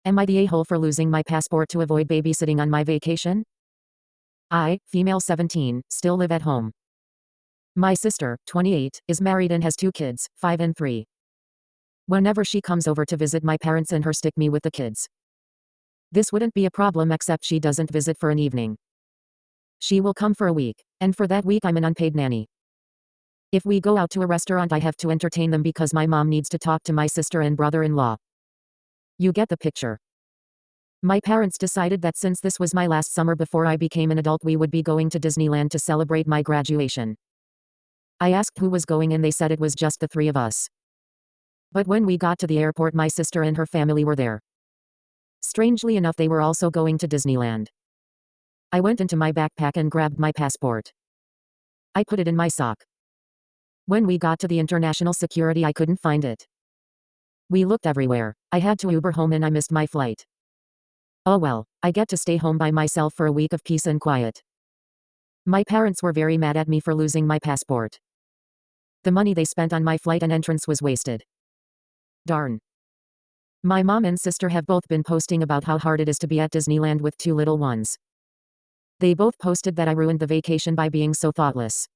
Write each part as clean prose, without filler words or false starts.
Am I the a-hole for losing my passport to avoid babysitting on my vacation? I, female 17, still live at home. My sister, 28, is married and has 2 kids, 5 and 3. Whenever she comes over to visit my parents and her stick me with the kids. This wouldn't be a problem except she doesn't visit for an evening. She will come for a week, and for that week I'm an unpaid nanny. If we go out to a restaurant I have to entertain them because my mom needs to talk to my sister and brother-in-law. You get the picture. My parents decided that since this was my last summer before I became an adult we would be going to Disneyland to celebrate my graduation. I asked who was going and they said it was just the 3 of us. But when we got to the airport my sister and her family were there. Strangely enough they were also going to Disneyland. I went into my backpack and grabbed my passport. I put it in my sock. When we got to the international security I couldn't find it. We looked everywhere. I had to Uber home and I missed my flight. Oh well, I get to stay home by myself for a week of peace and quiet. My parents were very mad at me for losing my passport. The money they spent on my flight and entrance was wasted. Darn. My mom and sister have both been posting about how hard it is to be at Disneyland with 2 little ones. They both posted that I ruined the vacation by being so thoughtless.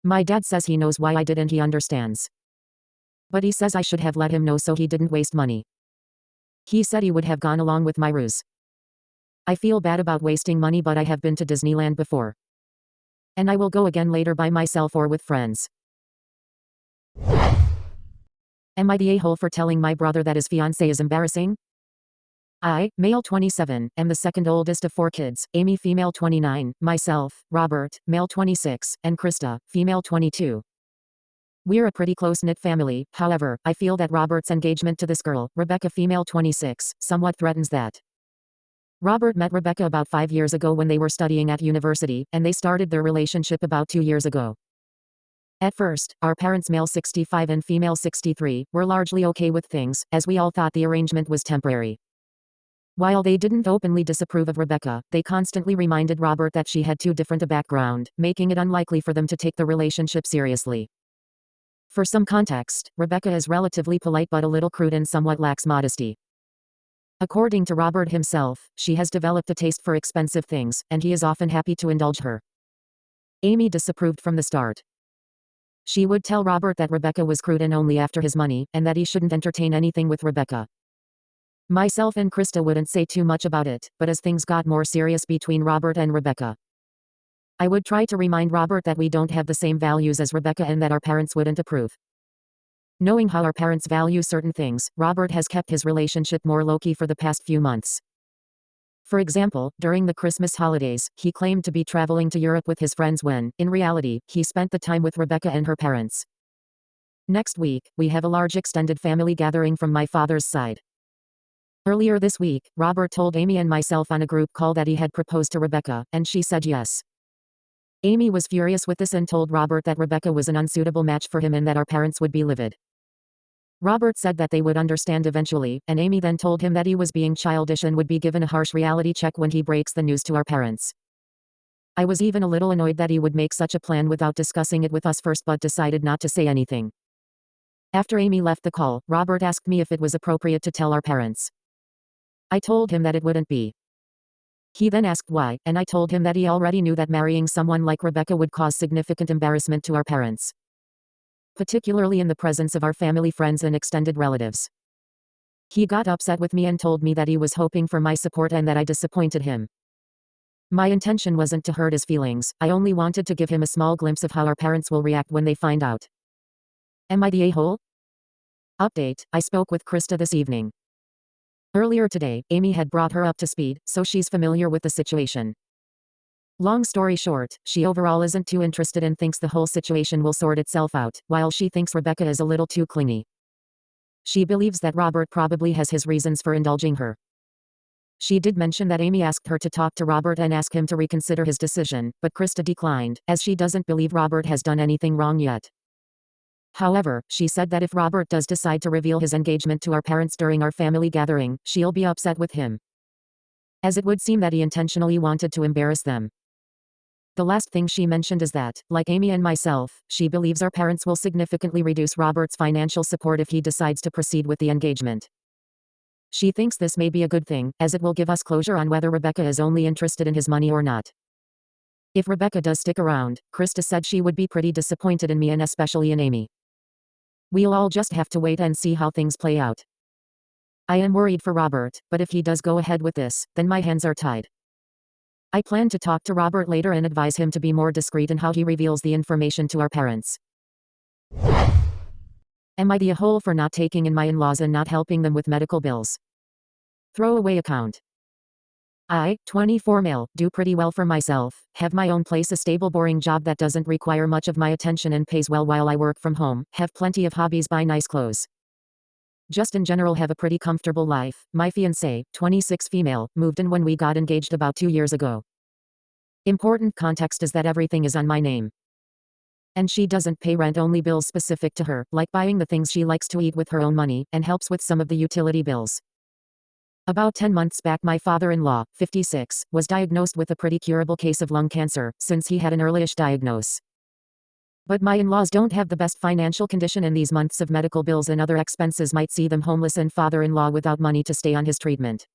My dad says he knows why I did and he understands. But he says I should have let him know so he didn't waste money. He said he would have gone along with my ruse. I feel bad about wasting money but I have been to Disneyland before. And I will go again later by myself or with friends. Am I the a-hole for telling my brother that his fiancé is embarrassing? I, male 27, am the second oldest of 4 kids, Amy female 29, myself, Robert, male 26, and Krista, female 22. We're a pretty close-knit family, however, I feel that Robert's engagement to this girl, Rebecca female 26, somewhat threatens that. Robert met Rebecca about 5 years ago when they were studying at university, and they started their relationship about 2 years ago. At first, our parents male 65 and female 63, were largely okay with things, as we all thought the arrangement was temporary. While they didn't openly disapprove of Rebecca, they constantly reminded Robert that she had too different a background, making it unlikely for them to take the relationship seriously. For some context, Rebecca is relatively polite but a little crude and somewhat lacks modesty. According to Robert himself, she has developed a taste for expensive things, and he is often happy to indulge her. Amy disapproved from the start. She would tell Robert that Rebecca was crude and only after his money, and that he shouldn't entertain anything with Rebecca. Myself and Krista wouldn't say too much about it, but as things got more serious between Robert and Rebecca, I would try to remind Robert that we don't have the same values as Rebecca and that our parents wouldn't approve. Knowing how our parents value certain things, Robert has kept his relationship more low-key for the past few months. For example, during the Christmas holidays, he claimed to be traveling to Europe with his friends when, in reality, he spent the time with Rebecca and her parents. Next week, we have a large extended family gathering from my father's side. Earlier this week, Robert told Amy and myself on a group call that he had proposed to Rebecca, and she said yes. Amy was furious with this and told Robert that Rebecca was an unsuitable match for him and that our parents would be livid. Robert said that they would understand eventually, and Amy then told him that he was being childish and would be given a harsh reality check when he breaks the news to our parents. I was even a little annoyed that he would make such a plan without discussing it with us first but decided not to say anything. After Amy left the call, Robert asked me if it was appropriate to tell our parents. I told him that it wouldn't be. He then asked why, and I told him that he already knew that marrying someone like Rebecca would cause significant embarrassment to our parents, particularly in the presence of our family, friends, and extended relatives. He got upset with me and told me that he was hoping for my support and that I disappointed him. My intention wasn't to hurt his feelings, I only wanted to give him a small glimpse of how our parents will react when they find out. Am I the a-hole? Update: I spoke with Krista this evening. Earlier today, Amy had brought her up to speed, so she's familiar with the situation. Long story short, she overall isn't too interested and thinks the whole situation will sort itself out, while she thinks Rebecca is a little too clingy. She believes that Robert probably has his reasons for indulging her. She did mention that Amy asked her to talk to Robert and ask him to reconsider his decision, but Krista declined, as she doesn't believe Robert has done anything wrong yet. However, she said that if Robert does decide to reveal his engagement to our parents during our family gathering, she'll be upset with him, as it would seem that he intentionally wanted to embarrass them. The last thing she mentioned is that, like Amy and myself, she believes our parents will significantly reduce Robert's financial support if he decides to proceed with the engagement. She thinks this may be a good thing, as it will give us closure on whether Rebecca is only interested in his money or not. If Rebecca does stick around, Krista said she would be pretty disappointed in me and especially in Amy. We'll all just have to wait and see how things play out. I am worried for Robert, but if he does go ahead with this, then my hands are tied. I plan to talk to Robert later and advise him to be more discreet in how he reveals the information to our parents. Am I the a-hole for not taking in my in-laws and not helping them with medical bills? Throwaway account. I, 24 male, do pretty well for myself, have my own place, a stable boring job that doesn't require much of my attention and pays well while I work from home, have plenty of hobbies, buy nice clothes. Just in general have a pretty comfortable life. My fiancé, 26 female, moved in when we got engaged about 2 years ago. Important context is that everything is on my name. And she doesn't pay rent, only bills specific to her, like buying the things she likes to eat with her own money, and helps with some of the utility bills. About 10 months back my father-in-law, 56, was diagnosed with a pretty curable case of lung cancer, since he had an earlyish diagnosis. But my in-laws don't have the best financial condition, and these months of medical bills and other expenses might see them homeless and father-in-law without money to stay on his treatment.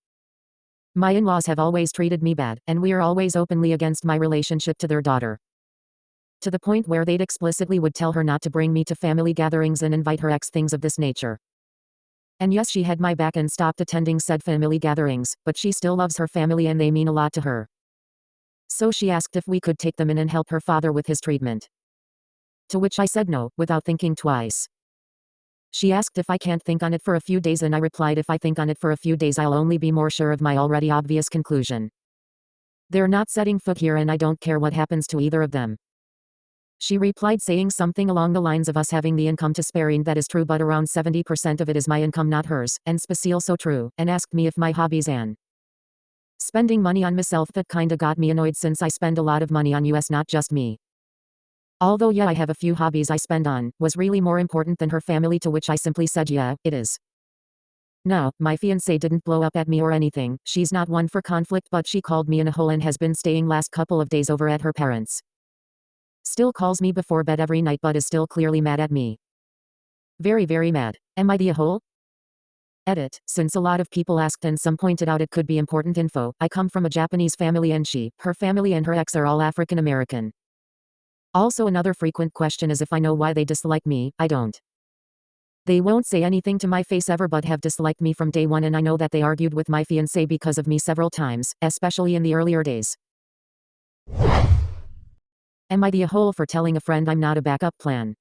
My in-laws have always treated me bad, and we are always openly against my relationship to their daughter. To the point where they'd explicitly would tell her not to bring me to family gatherings and invite her ex, things of this nature. And yes, she had my back and stopped attending said family gatherings, but she still loves her family and they mean a lot to her. So she asked if we could take them in and help her father with his treatment. To which I said no, without thinking twice. She asked if I can't think on it for a few days, and I replied if I think on it for a few days I'll only be more sure of my already obvious conclusion. They're not setting foot here and I don't care what happens to either of them. She replied saying something along the lines of us having the income to spare, and that is true, but around 70% of it is my income, not hers, and special so true, and asked me if my hobbies and spending money on myself. That kinda got me annoyed since I spend a lot of money on us, not just me. Although yeah, I have a few hobbies I spend on, was really more important than her family, to which I simply said yeah, it is. No, my fiancé didn't blow up at me or anything, she's not one for conflict, but she called me in a hole and has been staying last couple of days over at her parents'. Still calls me before bed every night, but is still clearly mad at me. Very, very mad. Am I the a-hole? Edit. Since a lot of people asked and some pointed out it could be important info, I come from a Japanese family and she, her family and her ex are all African American. Also another frequent question is if I know why they dislike me. I don't. They won't say anything to my face ever, but have disliked me from day one, and I know that they argued with my fiancé because of me several times, especially in the earlier days. Am I the a-hole for telling a friend I'm not a backup plan?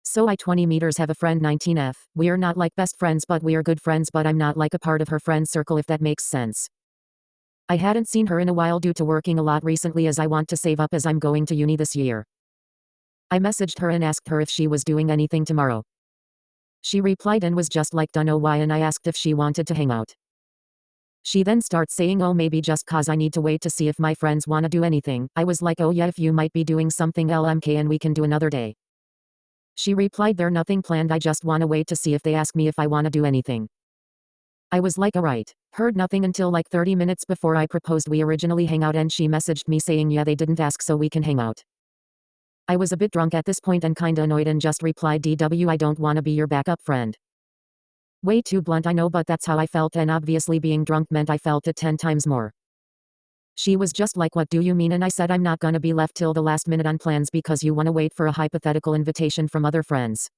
So I 20 meters have a friend 19F, we're not like best friends but we are good friends, but I'm not like a part of her friend circle, if that makes sense. I hadn't seen her in a while due to working a lot recently, as I want to save up as I'm going to uni this year. I messaged her and asked her if she was doing anything tomorrow. She replied and was just like dunno why, and I asked if she wanted to hang out. She then starts saying oh maybe just cause I need to wait to see if my friends wanna do anything. I was like oh yeah, if you might be doing something LMK and we can do another day. She replied they're nothing planned, I just wanna wait to see if they ask me if I wanna do anything. I was like alright. Heard nothing until like 30 minutes before I proposed we originally hang out, and she messaged me saying yeah they didn't ask so we can hang out. I was a bit drunk at this point and kinda annoyed and just replied DW I don't wanna be your backup friend. Way too blunt I know, but that's how I felt, and obviously being drunk meant I felt it 10 times more. She was just like what do you mean, and I said I'm not gonna be left till the last minute on plans because you wanna wait for a hypothetical invitation from other friends.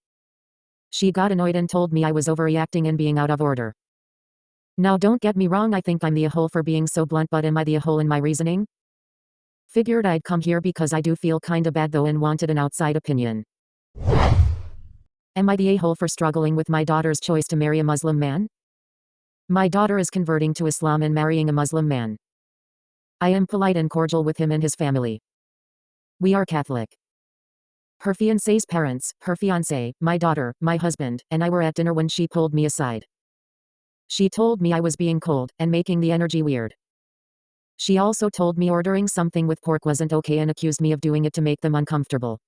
She got annoyed and told me I was overreacting and being out of order. Now don't get me wrong, I think I'm the a-hole for being so blunt, but am I the a-hole in my reasoning? Figured I'd come here because I do feel kinda bad though and wanted an outside opinion. Am I the a-hole for struggling with my daughter's choice to marry a Muslim man? My daughter is converting to Islam and marrying a Muslim man. I am polite and cordial with him and his family. We are Catholic. Her fiancé's parents, her fiancé, my daughter, my husband, and I were at dinner when she pulled me aside. She told me I was being cold and making the energy weird. She also told me ordering something with pork wasn't okay and accused me of doing it to make them uncomfortable.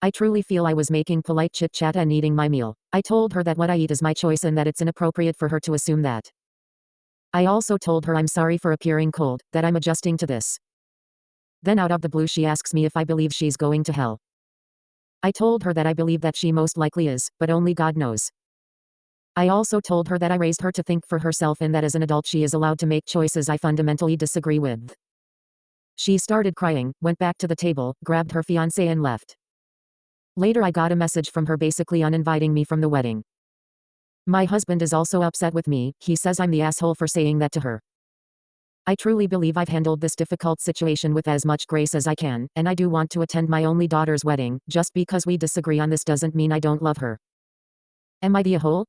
I truly feel I was making polite chit-chat and eating my meal. I told her that what I eat is my choice and that it's inappropriate for her to assume that. I also told her I'm sorry for appearing cold, that I'm adjusting to this. Then out of the blue she asks me if I believe she's going to hell. I told her that I believe that she most likely is, but only God knows. I also told her that I raised her to think for herself and that as an adult she is allowed to make choices I fundamentally disagree with. She started crying, went back to the table, grabbed her fiancé and left. Later I got a message from her basically uninviting me from the wedding. My husband is also upset with me, he says I'm the asshole for saying that to her. I truly believe I've handled this difficult situation with as much grace as I can, and I do want to attend my only daughter's wedding. Just because we disagree on this doesn't mean I don't love her. Am I the a-hole?